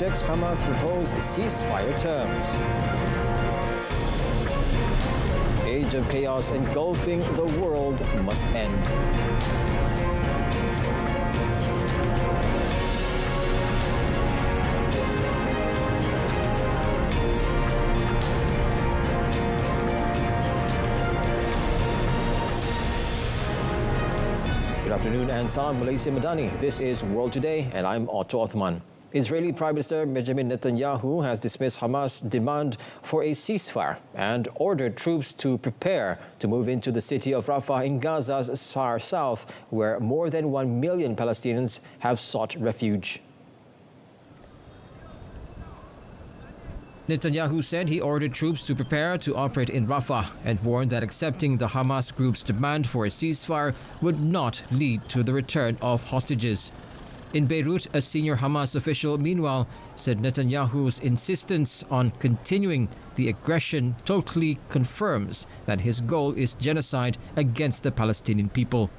rejects Hamas' proposed ceasefire terms. Age of chaos engulfing the world must end. Good afternoon and salam Malaysia Madani. This is World Today and I'm Otto Othman. Israeli Prime Minister Benjamin Netanyahu has dismissed Hamas' demand for a ceasefire and ordered troops to prepare to move into the city of Rafah in Gaza's far south, where more than 1 million Palestinians have sought refuge. Netanyahu said he ordered troops to prepare to operate in Rafah and warned that accepting the Hamas group's demand for a ceasefire would not lead to the return of hostages. In Beirut, a senior Hamas official, meanwhile, said Netanyahu's insistence on continuing the aggression totally confirms that his goal is genocide against the Palestinian people.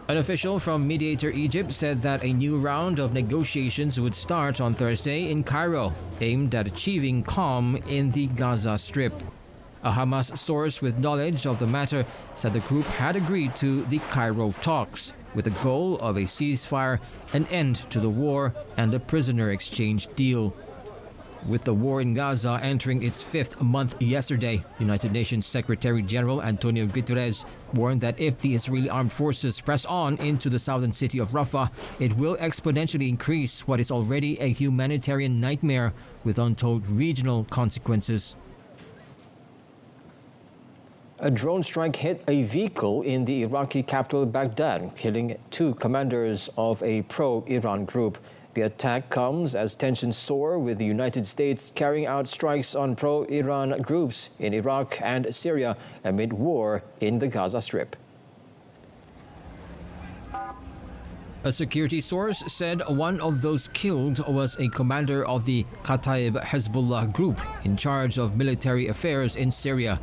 An official from mediator Egypt said that a new round of negotiations would start on Thursday in Cairo, aimed at achieving calm in the Gaza Strip. A Hamas source with knowledge of the matter said the group had agreed to the Cairo talks, with the goal of a ceasefire, an end to the war, and a prisoner exchange deal. With the war in Gaza entering its fifth month yesterday, United Nations Secretary General Antonio Guterres warned that if the Israeli armed forces press on into the southern city of Rafah, it will exponentially increase what is already a humanitarian nightmare with untold regional consequences. A drone strike hit a vehicle in the Iraqi capital Baghdad, killing 2 commanders of a pro-Iran group. The attack comes as tensions soar, with the United States carrying out strikes on pro-Iran groups in Iraq and Syria amid war in the Gaza Strip. A security source said one of those killed was a commander of the Kataib Hezbollah group in charge of military affairs in Syria.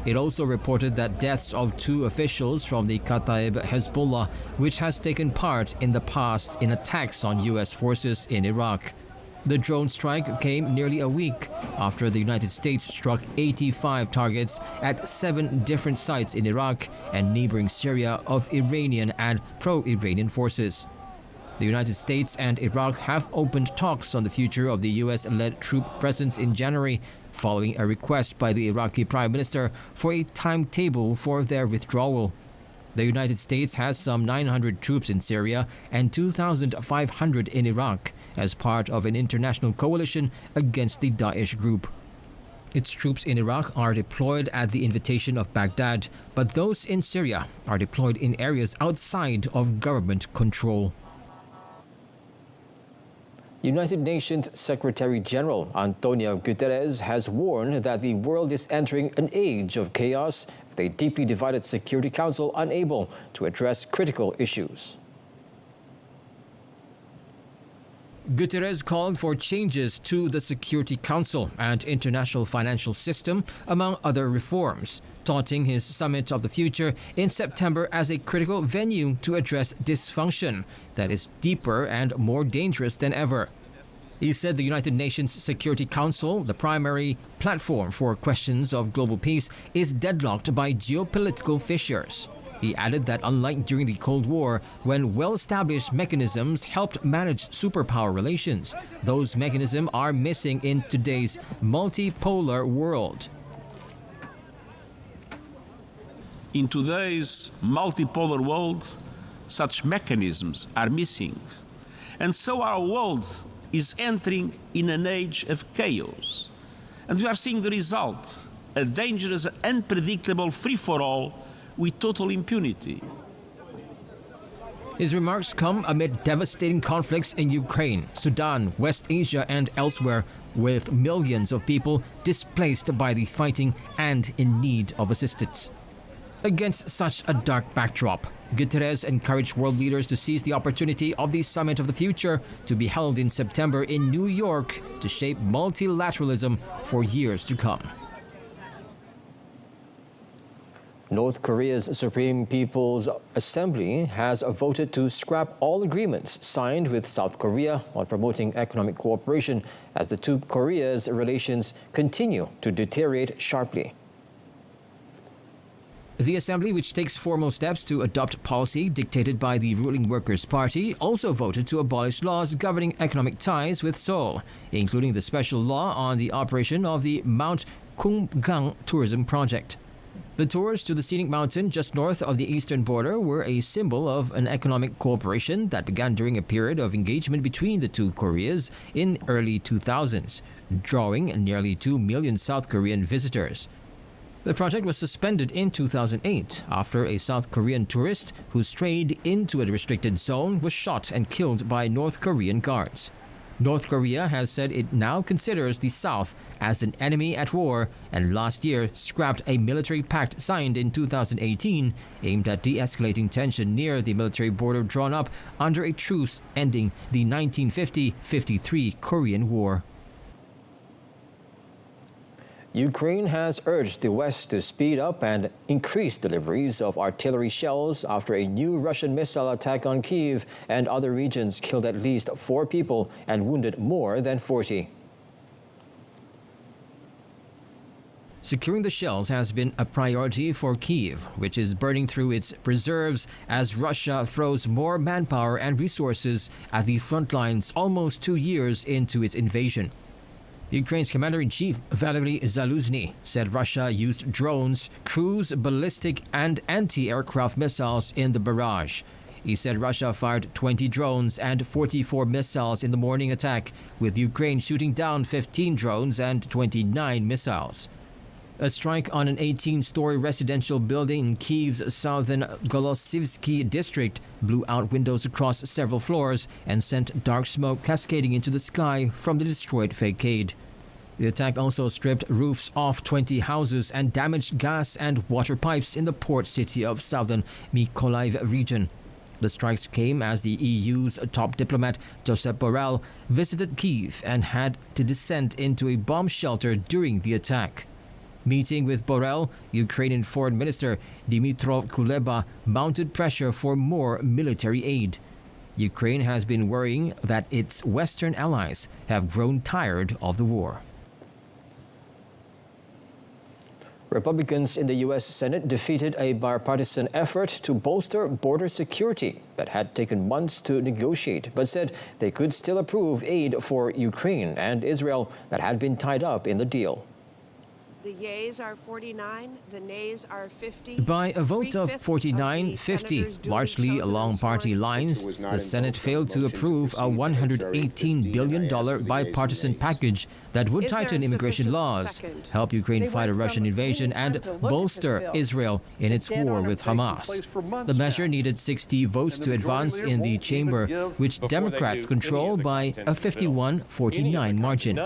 It also reported that deaths of 2 officials from the Kataib Hezbollah, which has taken part in the past in attacks on U.S. forces in Iraq. The drone strike came nearly a week after the United States struck 85 targets at 7 different sites in Iraq and neighboring Syria of Iranian and pro-Iranian forces. The United States and Iraq have opened talks on the future of the U.S.-led troop presence in January, following a request by the Iraqi Prime Minister for a timetable for their withdrawal. The United States has some 900 troops in Syria and 2,500 in Iraq as part of an international coalition against the Daesh group. Its troops in Iraq are deployed at the invitation of Baghdad, but those in Syria are deployed in areas outside of government control. United Nations Secretary General Antonio Guterres has warned that the world is entering an age of chaos, with a deeply divided Security Council unable to address critical issues. Guterres called for changes to the Security Council and international financial system, among other reforms, touting his Summit of the Future in September as a critical venue to address dysfunction that is deeper and more dangerous than ever. He said the United Nations Security Council, the primary platform for questions of global peace, is deadlocked by geopolitical fissures. He added that unlike during the Cold War, when well-established mechanisms helped manage superpower relations, those mechanisms are missing in today's multipolar world. In today's multipolar world, such mechanisms are missing. And so our world is entering in an age of chaos. And we are seeing the result, a dangerous, unpredictable free-for-all with total impunity. His remarks come amid devastating conflicts in Ukraine, Sudan, West Asia and elsewhere, with millions of people displaced by the fighting and in need of assistance. Against such a dark backdrop, Guterres encouraged world leaders to seize the opportunity of the Summit of the Future to be held in September in New York to shape multilateralism for years to come. North Korea's Supreme People's Assembly has voted to scrap all agreements signed with South Korea on promoting economic cooperation as the two Koreas' relations continue to deteriorate sharply. The Assembly, which takes formal steps to adopt policy dictated by the ruling Workers' Party, also voted to abolish laws governing economic ties with Seoul, including the special law on the operation of the Mount Kumgang tourism project. The tours to the scenic mountain just north of the eastern border were a symbol of an economic cooperation that began during a period of engagement between the two Koreas in early 2000s, drawing nearly 2 million South Korean visitors. The project was suspended in 2008 after a South Korean tourist who strayed into a restricted zone was shot and killed by North Korean guards. North Korea has said it now considers the South as an enemy at war and last year scrapped a military pact signed in 2018 aimed at de-escalating tension near the military border drawn up under a truce ending the 1950-53 Korean War. Ukraine has urged the West to speed up and increase deliveries of artillery shells after a new Russian missile attack on Kyiv and other regions killed at least 4 people and wounded more than 40. Securing the shells has been a priority for Kyiv, which is burning through its reserves as Russia throws more manpower and resources at the front lines almost 2 years into its invasion. Ukraine's Commander-in-Chief Valery Zaluzhny said Russia used drones, cruise, ballistic and anti-aircraft missiles in the barrage. He said Russia fired 20 drones and 44 missiles in the morning attack, with Ukraine shooting down 15 drones and 29 missiles. A strike on an 18-story residential building in Kyiv's southern Golosivsky district blew out windows across several floors and sent dark smoke cascading into the sky from the destroyed facade. The attack also stripped roofs off 20 houses and damaged gas and water pipes in the port city of southern Mykolaiv region. The strikes came as the EU's top diplomat, Josep Borrell, visited Kyiv and had to descend into a bomb shelter during the attack. Meeting with Borrell, Ukrainian Foreign Minister Dmytro Kuleba mounted pressure for more military aid. Ukraine has been worrying that its Western allies have grown tired of the war. Republicans in the U.S. Senate defeated a bipartisan effort to bolster border security that had taken months to negotiate, but said they could still approve aid for Ukraine and Israel that had been tied up in the deal. The yeas are 49, the nays are 50. By a vote of 49-50, largely along party lines, the Senate failed to approve a $118 billion bipartisan package that would tighten immigration laws, help Ukraine fight a Russian invasion, and bolster Israel in its war with Hamas. The measure needed 60 votes to advance in the chamber, which Democrats control by a 51-49 margin.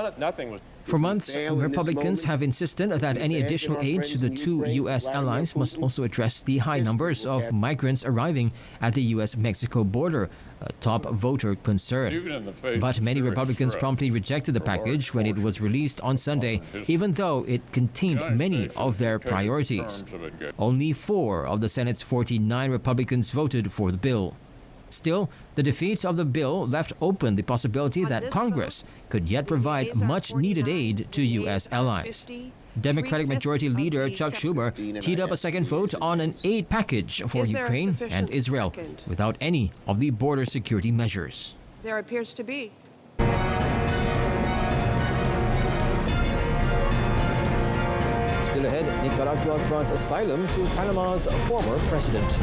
For months, Republicans have insisted that any additional aid to the two U.S. allies must also address the high numbers of migrants arriving at the U.S.-Mexico border, a top voter concern. But many Republicans promptly rejected the package when it was released on Sunday, even though it contained many of their priorities. Only 4 of the Senate's 49 Republicans voted for the bill. Still, the defeat of the bill left open the possibility that Congress could yet provide much-needed aid to U.S. allies. Democratic Majority Leader Chuck Schumer teed up a second vote on an aid package for Ukraine and Israel without any of the border security measures. There appears to be. Still ahead, Nicaragua grants asylum to Panama's former president.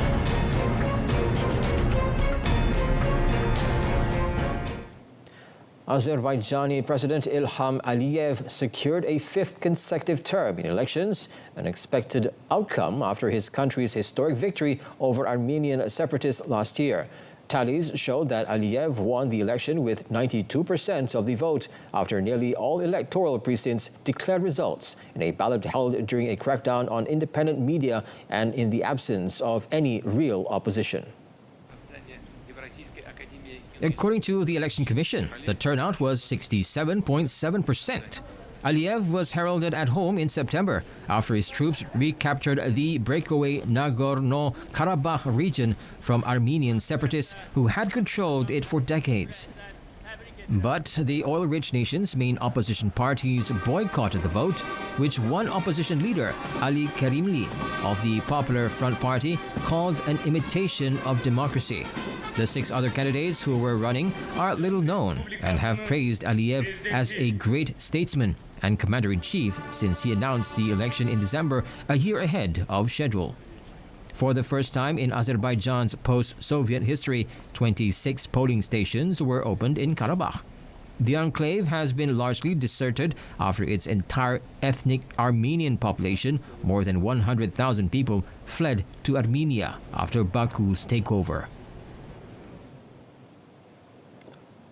Azerbaijani President Ilham Aliyev secured a 5th consecutive term in elections, an expected outcome after his country's historic victory over Armenian separatists last year. Tallies showed that Aliyev won the election with 92% of the vote after nearly all electoral precincts declared results in a ballot held during a crackdown on independent media and in the absence of any real opposition. According to the Election Commission, the turnout was 67.7%. Aliyev was heralded at home in September after his troops recaptured the breakaway Nagorno-Karabakh region from Armenian separatists who had controlled it for decades. But the oil-rich nation's main opposition parties boycotted the vote, which one opposition leader, Ali Karimli of the Popular Front Party, called an imitation of democracy. The 6 other candidates who were running are little known and have praised Aliyev as a great statesman and commander-in-chief since he announced the election in December, a year ahead of schedule. For the first time in Azerbaijan's post-Soviet history, 26 polling stations were opened in Karabakh. The enclave has been largely deserted after its entire ethnic Armenian population, more than 100,000 people, fled to Armenia after Baku's takeover.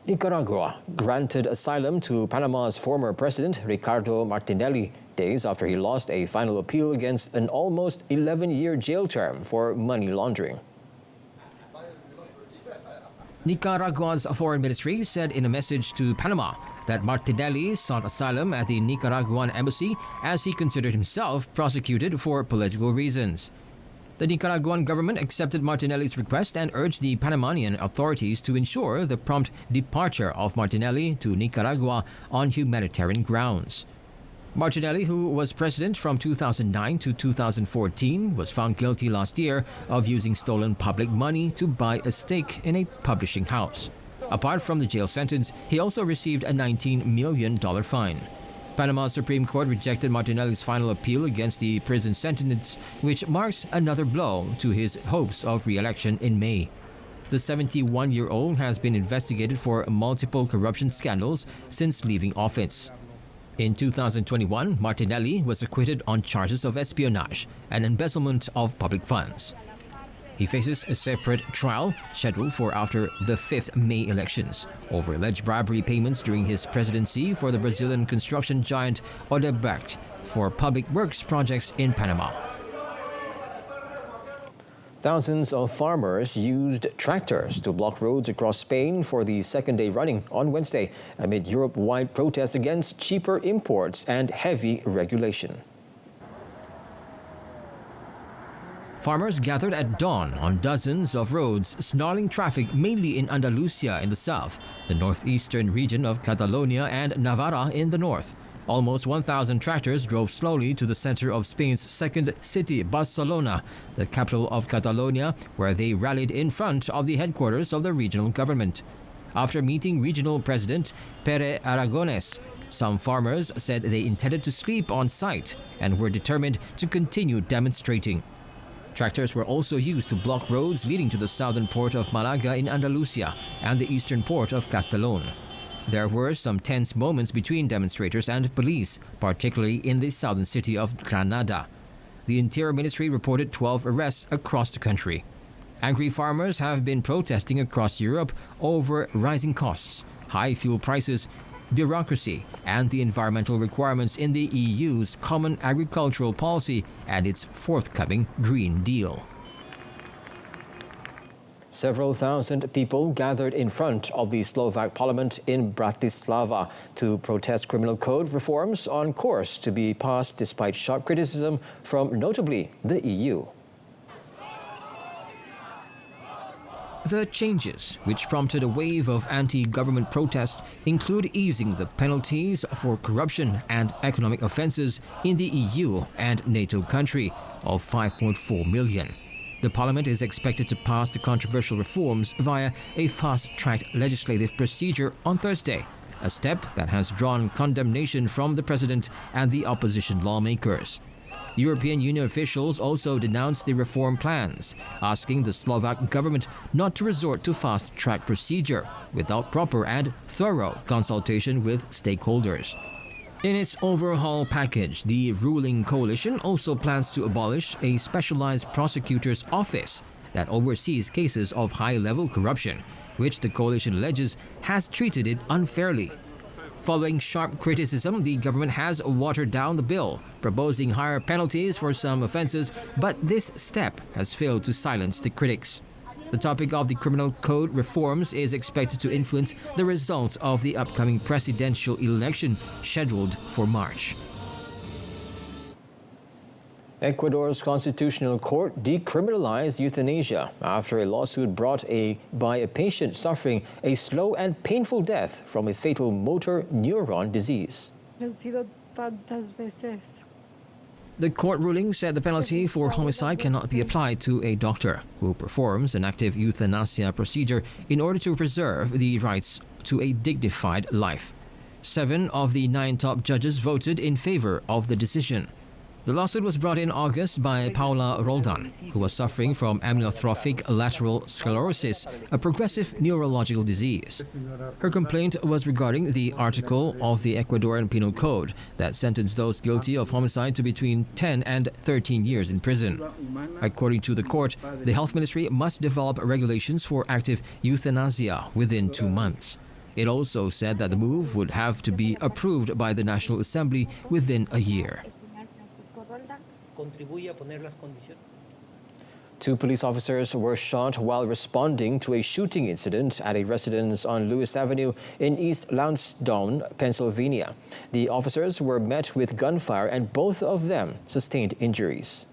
Nicaragua granted asylum to Panama's former president, Ricardo Martinelli, days after he lost a final appeal against an almost 11-year jail term for money laundering. Nicaragua's foreign ministry said in a message to Panama that Martinelli sought asylum at the Nicaraguan embassy as he considered himself prosecuted for political reasons. The Nicaraguan government accepted Martinelli's request and urged the Panamanian authorities to ensure the prompt departure of Martinelli to Nicaragua on humanitarian grounds. Martinelli, who was president from 2009 to 2014, was found guilty last year of using stolen public money to buy a stake in a publishing house. Apart from the jail sentence, he also received a $19 million fine. Panama's Supreme Court rejected Martinelli's final appeal against the prison sentence, which marks another blow to his hopes of re-election in May. The 71-year-old has been investigated for multiple corruption scandals since leaving office. In 2021, Martinelli was acquitted on charges of espionage and embezzlement of public funds. He faces a separate trial scheduled for after the 5th May elections over alleged bribery payments during his presidency for the Brazilian construction giant Odebrecht for public works projects in Panama. Thousands of farmers used tractors to block roads across Spain for the second day running on Wednesday amid Europe-wide protests against cheaper imports and heavy regulation. Farmers gathered at dawn on dozens of roads, snarling traffic mainly in Andalusia in the south, the northeastern region of Catalonia and Navarra in the north. Almost 1,000 tractors drove slowly to the center of Spain's second city, Barcelona, the capital of Catalonia, where they rallied in front of the headquarters of the regional government. After meeting regional president Pere Aragonés, some farmers said they intended to sleep on site and were determined to continue demonstrating. Tractors were also used to block roads leading to the southern port of Malaga in Andalusia and the eastern port of Castellón. There were some tense moments between demonstrators and police, particularly in the southern city of Granada. The Interior Ministry reported 12 arrests across the country. Angry farmers have been protesting across Europe over rising costs, high fuel prices, bureaucracy, and the environmental requirements in the EU's Common Agricultural Policy and its forthcoming Green Deal. Several thousand people gathered in front of the Slovak parliament in Bratislava to protest criminal code reforms on course to be passed despite sharp criticism from notably the EU. The changes, which prompted a wave of anti-government protests, include easing the penalties for corruption and economic offences in the EU and NATO country of 5.4 million. The parliament is expected to pass the controversial reforms via a fast-tracked legislative procedure on Thursday, a step that has drawn condemnation from the president and the opposition lawmakers. European Union officials also denounced the reform plans, asking the Slovak government not to resort to fast-track procedure without proper and thorough consultation with stakeholders. In its overhaul package, the ruling coalition also plans to abolish a specialized prosecutor's office that oversees cases of high-level corruption, which the coalition alleges has treated it unfairly. Following sharp criticism, the government has watered down the bill, proposing higher penalties for some offences, but this step has failed to silence the critics. The topic of the criminal code reforms is expected to influence the results of the upcoming presidential election scheduled for March. Ecuador's Constitutional Court decriminalized euthanasia after a lawsuit brought by a patient suffering a slow and painful death from a fatal motor neuron disease. The court ruling said the penalty for homicide cannot be applied to a doctor who performs an active euthanasia procedure in order to preserve the rights to a dignified life. 7 of the 9 top judges voted in favor of the decision. The lawsuit was brought in August by Paula Roldan, who was suffering from amyotrophic lateral sclerosis, a progressive neurological disease. Her complaint was regarding the article of the Ecuadorian Penal Code that sentenced those guilty of homicide to between 10 and 13 years in prison. According to the court, the Health Ministry must develop regulations for active euthanasia within 2 months. It also said that the move would have to be approved by the National Assembly within a year. 2 police officers were shot while responding to a shooting incident at a residence on Lewis Avenue in East Lansdowne, Pennsylvania. The officers were met with gunfire and both of them sustained injuries.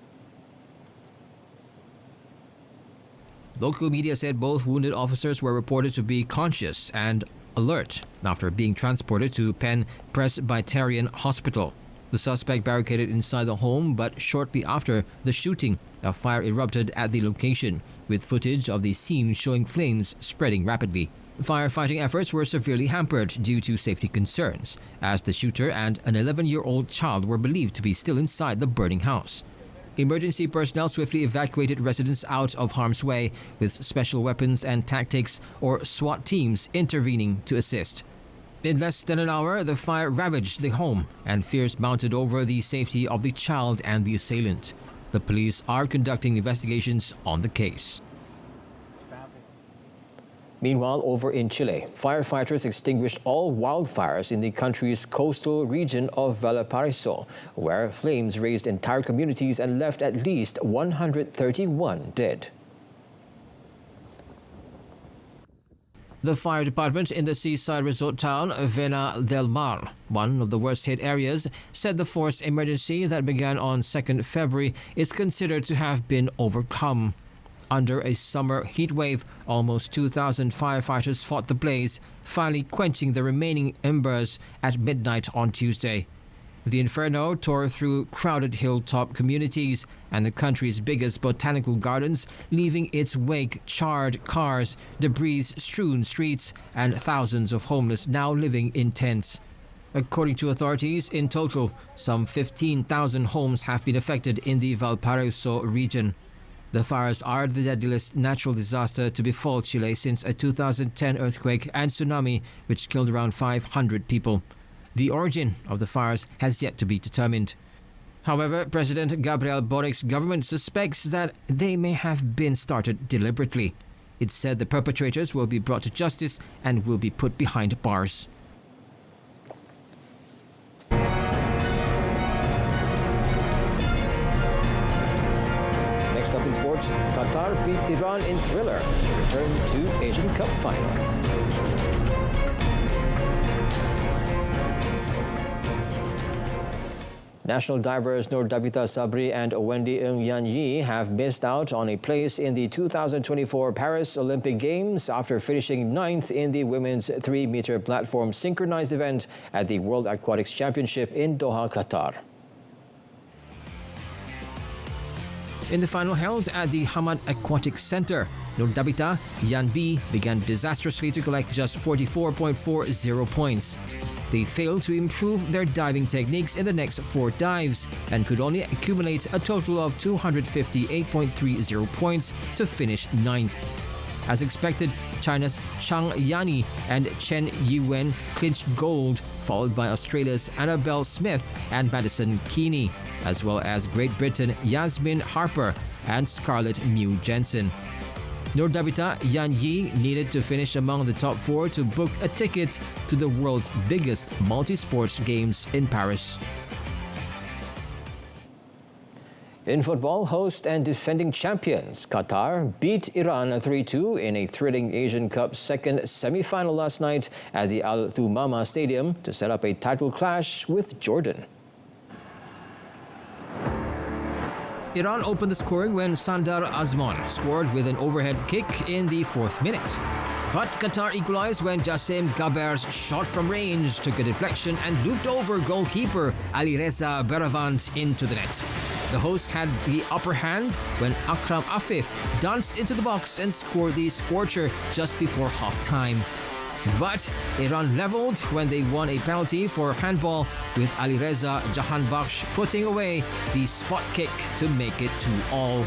Local media said both wounded officers were reported to be conscious and alert after being transported to Penn Presbyterian Hospital. The suspect barricaded inside the home, but shortly after the shooting, a fire erupted at the location, with footage of the scene showing flames spreading rapidly. Firefighting efforts were severely hampered due to safety concerns, as the shooter and an 11-year-old child were believed to be still inside the burning house. Emergency personnel swiftly evacuated residents out of harm's way, with special weapons and tactics or SWAT teams intervening to assist. In less than an hour, the fire ravaged the home and fears mounted over the safety of the child and the assailant. The police are conducting investigations on the case. Meanwhile, over in Chile, firefighters extinguished all wildfires in the country's coastal region of Valparaiso, where flames razed entire communities and left at least 131 dead. The fire department in the seaside resort town Vena del Mar, one of the worst hit areas, said the force emergency that began on 2nd February is considered to have been overcome. Under a summer heat wave, almost 2,000 firefighters fought the blaze, finally quenching the remaining embers at midnight on Tuesday. The inferno tore through crowded hilltop communities and the country's biggest botanical gardens, leaving its wake charred cars, debris-strewn streets, and thousands of homeless now living in tents. According to authorities, in total, some 15,000 homes have been affected in the Valparaiso region. The fires are the deadliest natural disaster to befall Chile since a 2010 earthquake and tsunami, which killed around 500 people. The origin of the fires has yet to be determined. However, President Gabriel Boric's government suspects that they may have been started deliberately. It said the perpetrators will be brought to justice and will be put behind bars. Next up in sports, Qatar beat Iran in thriller to return to Asian Cup final. National divers Nur Davita Sabri and Wendy Ng Yan Yi have missed out on a place in the 2024 Paris Olympic Games after finishing 9th in the women's 3-meter platform synchronized event at the World Aquatics Championship in Doha, Qatar. In the final held at the Hamad Aquatic Center, Nur Davita Yan Bi began disastrously to collect just 44.40 points. They failed to improve their diving techniques in the next 4 dives and could only accumulate a total of 258.30 points to finish 9th. As expected, China's Chang Yani and Chen Yiwen clinched gold, followed by Australia's Annabelle Smith and Madison Keeney, as well as Great Britain Yasmin Harper and Scarlett Mew Jensen. Nur Davita Yan Yi needed to finish among the top 4 to book a ticket to the world's biggest multi-sports games in Paris. In football, host and defending champions Qatar beat Iran 3-2 in a thrilling Asian Cup second semi-final last night at the Al Thumama Stadium to set up a title clash with Jordan. Iran opened the scoring when Sandar Azmon scored with an overhead kick in the 4th minute. But Qatar equalized when Jassim Gaber's shot from range took a deflection and looped over goalkeeper Alireza Beravant into the net. The hosts had the upper hand when Akram Afif danced into the box and scored the scorcher just before half-time. But Iran levelled when they won a penalty for handball with Alireza Jahanbakhsh putting away the spot kick to make it 2-2.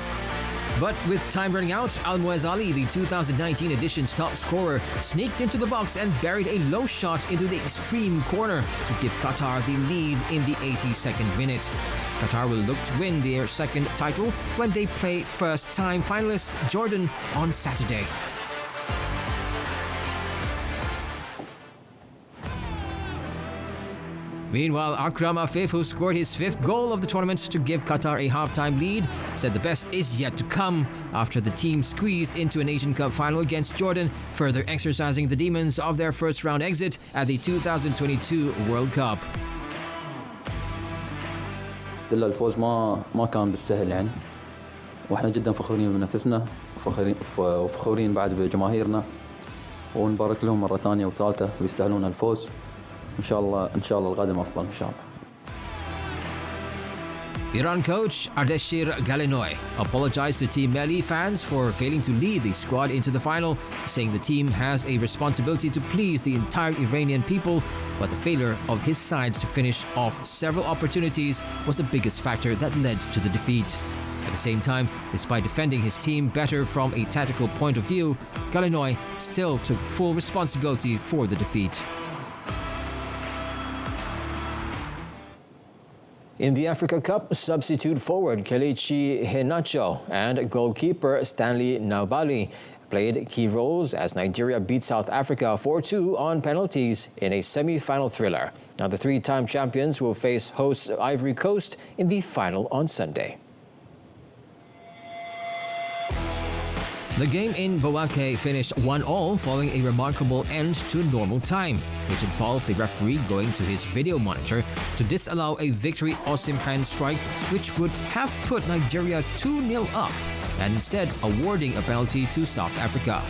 But with time running out, Al-Muazzali, the 2019 edition's top scorer, sneaked into the box and buried a low shot into the extreme corner to give Qatar the lead in the 82nd minute. Qatar will look to win their second title when they play first-time finalists Jordan on Saturday. Meanwhile, Akram Afif, who scored his 5th goal of the tournament to give Qatar a half-time lead, said the best is yet to come after the team squeezed into an Asian Cup final against Jordan, further exercising the demons of their first-round exit at the 2022 World Cup. الفوز ما كان بالسهل يعني، واحنا جدا فخورين بنفسنا وفخورين بعد بجماهيرنا، ونبارك لهم مرة ثانية وثالثة ويستاهلون الفوز. إن شاء الله القادم أفضل إن شاء الله. Iran coach Ardeshir Galenoy apologized to Team Melli fans for failing to lead the squad into the final, saying the team has a responsibility to please the entire Iranian people, but the failure of his side to finish off several opportunities was the biggest factor that led to the defeat. At the same time, despite defending his team better from a tactical point of view, Galenoy still took full responsibility for the defeat. In the Africa Cup, substitute forward Kelechi Iheanacho and goalkeeper Stanley Nabali played key roles as Nigeria beat South Africa 4-2 on penalties in a semi-final thriller. Now the 3-time champions will face hosts Ivory Coast in the final on Sunday. The game in Bouake finished 1-1 following a remarkable end to normal time, which involved the referee going to his video monitor to disallow a victory Osimhen strike which would have put Nigeria 2-0 up, and instead awarding a penalty to South Africa.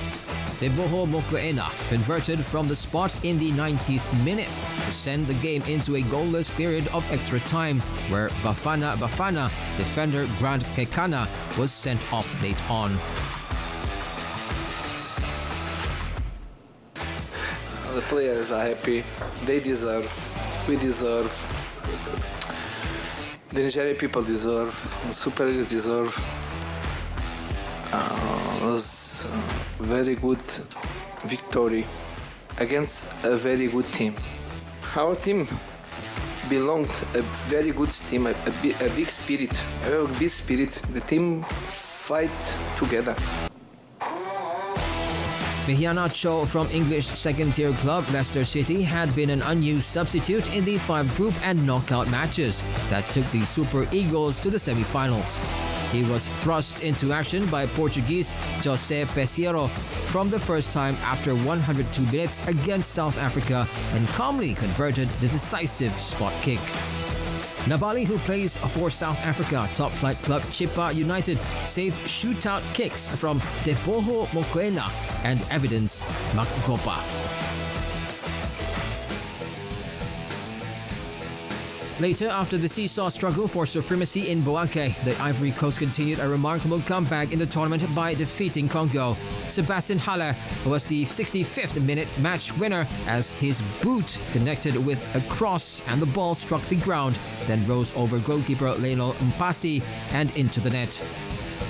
Teboho Mokoena converted from the spot in the 90th minute to send the game into a goalless period of extra time, where Bafana defender Grant Kekana was sent off late on. The players are happy. They deserve. We deserve. The Nigerian people deserve. The Super Eagles deserve. It was a very good victory against a very good team. Our team belonged a very good team, a big spirit, a big spirit. The team fight together. Iheanacho from English second-tier club Leicester City had been an unused substitute in the 5 group and knockout matches that took the Super Eagles to the semi-finals. He was thrust into action by Portuguese José Peseiro from the first time after 102 minutes against South Africa and calmly converted the decisive spot kick. Nabali, who plays for South Africa top-flight club Chippa United, saved shootout kicks from Teboho Mokoena and Evidence Makgopa. Later, after the seesaw struggle for supremacy in Bouake, the Ivory Coast continued a remarkable comeback in the tournament by defeating Congo. Sebastian Haller was the 65th-minute match winner as his boot connected with a cross and the ball struck the ground, then rose over goalkeeper Lionel Mpasi and into the net.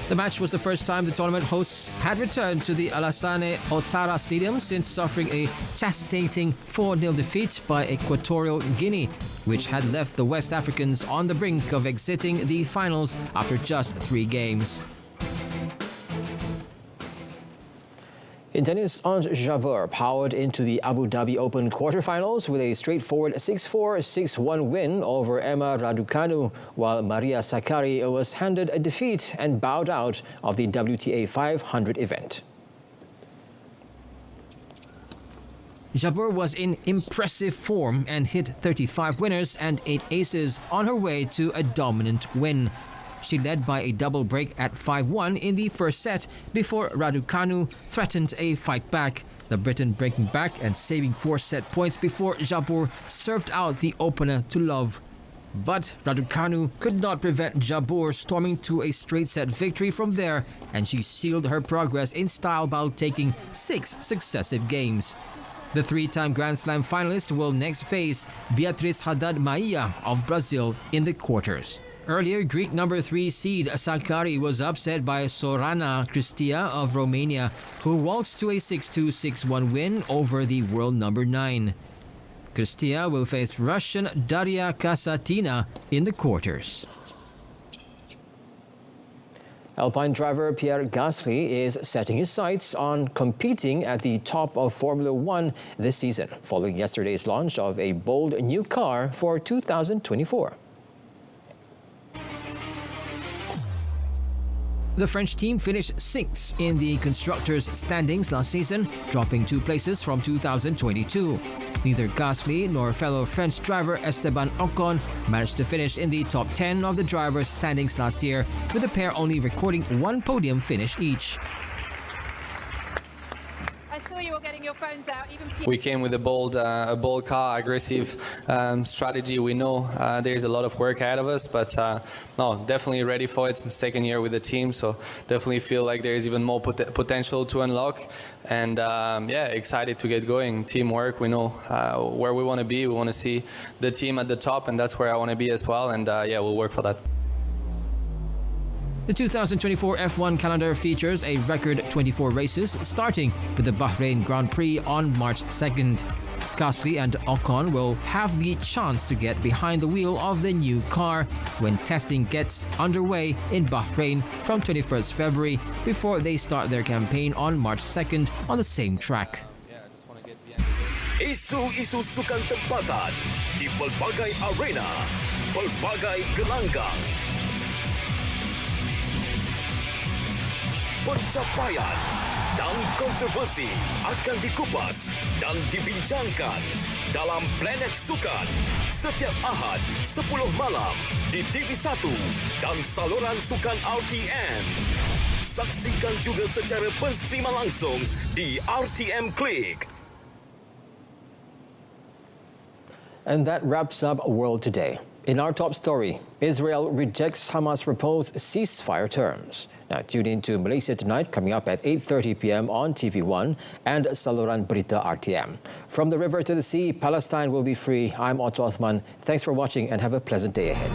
The match was the first time the tournament hosts had returned to the Alassane Ouattara Stadium since suffering a devastating 4-0 defeat by Equatorial Guinea, which had left the West Africans on the brink of exiting the finals after just 3 games. In tennis, Ange Jabeur powered into the Abu Dhabi Open quarterfinals with a straightforward 6-4, 6-1 win over Emma Raducanu, while Maria Sakkari was handed a defeat and bowed out of the WTA 500 event. Jabeur was in impressive form and hit 35 winners and 8 aces on her way to a dominant win. She led by a double break at 5-1 in the first set before Raducanu threatened a fight back, the Briton breaking back and saving 4 set points before Jabeur served out the opener to love. But Raducanu could not prevent Jabeur storming to a straight set victory from there, and she sealed her progress in style by taking 6 successive games. The 3-time Grand Slam finalist will next face Beatriz Haddad Maia of Brazil in the quarters. Earlier, Greek number 3 seed Sakkari was upset by Sorana Cristea of Romania, who waltzed to a 6-2, 6-1 win over the world number 9. Cristea will face Russian Daria Kasatina in the quarters. Alpine driver Pierre Gasly is setting his sights on competing at the top of Formula One this season, following yesterday's launch of a bold new car for 2024. The French team finished 6th in the constructors' standings last season, dropping 2 places from 2022. Neither Gasly nor fellow French driver Esteban Ocon managed to finish in the top 10 of the drivers' standings last year, with the pair only recording 1 podium finish each. I saw you were getting your phones out. We came with a bold car, aggressive strategy. We know there's a lot of work ahead of us, but no, definitely ready for it. Second year with the team, so definitely feel like there's even more potential to unlock. And yeah, excited to get going. Teamwork, we know where we want to be. We want to see the team at the top, and that's where I want to be as well. And yeah, we'll work for that. The 2024 F1 calendar features a record 24 races, starting with the Bahrain Grand Prix on March 2nd. Gasly and Ocon will have the chance to get behind the wheel of the new car when testing gets underway in Bahrain from 21st February before they start their campaign on March 2nd on the same track. Isu-isu sukan tempatan di pelbagai arena, pelbagai gelanggang. Pencapaian dan kontroversi akan dikupas dan dibincangkan dalam Planet Sukan setiap Ahad 10 malam di TV1 dan saluran sukan RTM. Saksikan juga secara penstrima langsung di RTM Klik. And that wraps up World Today. In our top story, Israel rejects Hamas' proposed ceasefire terms. Now tune in to Malaysia Tonight, coming up at 8:30 p.m. on TV1 and saluran Berita RTM. From the river to the sea, Palestine will be free. I'm Otto Othman. Thanks for watching and have a pleasant day ahead.